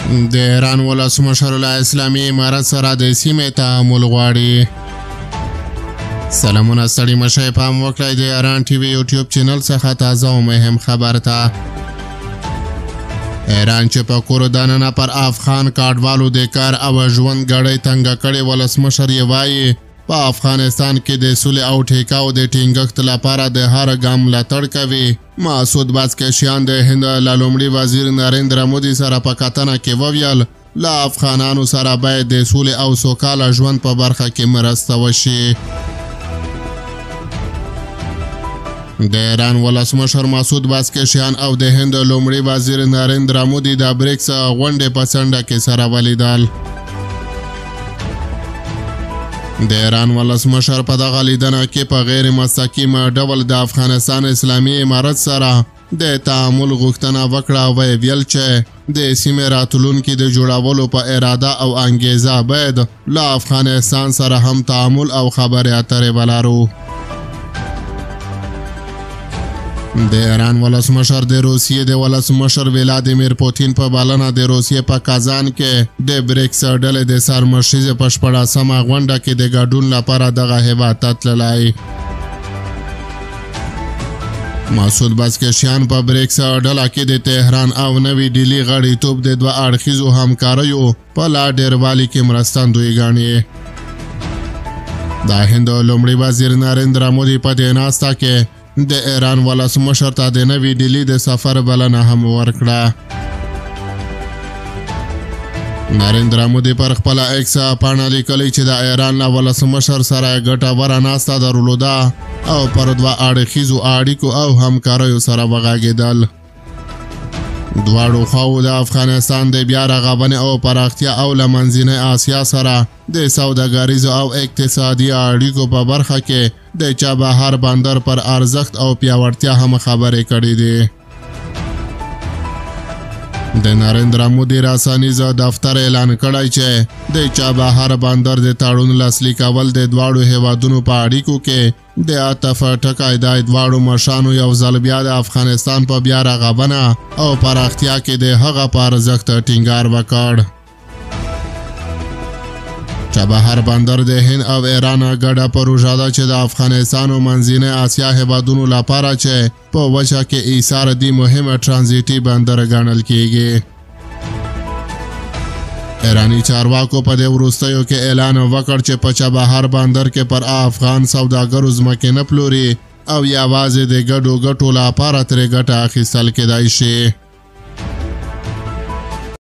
د ایران ولسمشر له اسلامي امارت سره د سیمې تعامل غواړي. سلامونه ستړي مشئ پام وکړئ د ایران ټي وي یوټیوب چینل څخه تازه او مهم خبر ته. ایران چې په کور دننه پر افغان کډوالو د کار او ژوند ګړۍ تنګه کړې، ولسمشر یې وایي په افغانستان کې د سولې او ټیکاو د ټینګښت لپاره د هر ګام ملاتړ کوي. مسعود بزکشیان د هند له لومړي وزیر نریندرا مودي سره په کتنه کې وویل له افغانانو سره باید د سولې او سوکاله ژوند په برخه کې مرسته وشي. د ایران ولسمشر مسعود بزکشیان او د هند لومړي وزیر نریندرا مودي د بریکس غونډې په څنډه کې سره ولیدل. د ایران ولسمشر په دغه لیدنه کې په غیر مستقیم ډول د افغانستان اسلامي امارت سره د تعامل غوښتنه وکړه او ویل چې د سیمې راتلونکي د جوړولو په اراده او انګیزه باید له افغانستان سره هم تعامل او خبرې اترې ولرو. د ایران ولسمشر د روسیې د ولسمشر ولادیمیر پوتین په بلنه د روسیې په کازان کې د بریکس ډلې د سرمشریزې په 14مه غونډه کې د ګډون لپاره دغه هیواد ته تللی. مسعود بزکشیان په بریکس ډله کې د تهران او نوی ډیلي غړیتوب د دوه اړخیزو همکاریو په لا ډیروالي کې مرستندوی ګڼي. د هند لومړي وزیر نریندرا مودي په دې ناسته کې د ایران ولسمشر ته د نوی ډیلي د سفر بلنه هم ورکړه. نریندرا مودي پر خپل ایکس پاڼه لیکلي چې د ایران له ولسمشر سره ګټوره ناسته درلوده او پر دوه اړخیزو اړیکو او همکاریو سره وغږېدل. دواړو خواو د افغانستان د بیا رغونې او پراختیا او له منځنۍ اسیا سره د سوداګریزو او اقتصادي اړیکو په برخه کې د چابهار بندر پر ارزښت او پیاوړتیا هم خبرې کړې دي. د نریندرا مودي رسنیز دفتر اعلان کړی چې د چابهار بندر د تړون لاسلیک کول د دواړو هیوادونو په اړیکو کې د عطف ټکی د دواړو مشرانو یو ځل بیا د افغانستان په بیا رغونه او پراختیا کې د هغه په ارزښت ټینګار وکړ. چابهار بندر د هند او ایران ګډه پروژه ده چې د افغانستان او منځنۍ اسیا هیوادونو لپاره چې په وچه کې ایثار دی مهمه ترانزیتي بندر ګڼل کیږي. ایرانی چارواکو په دې وروستیو کې اعلان وکړ چې په چابهار بندر کې پر افغان سوداګرو ځمکې نه پلوري او یوازې د ګډو ګټو لپاره ترې ګټه اخیستل کېدای شي.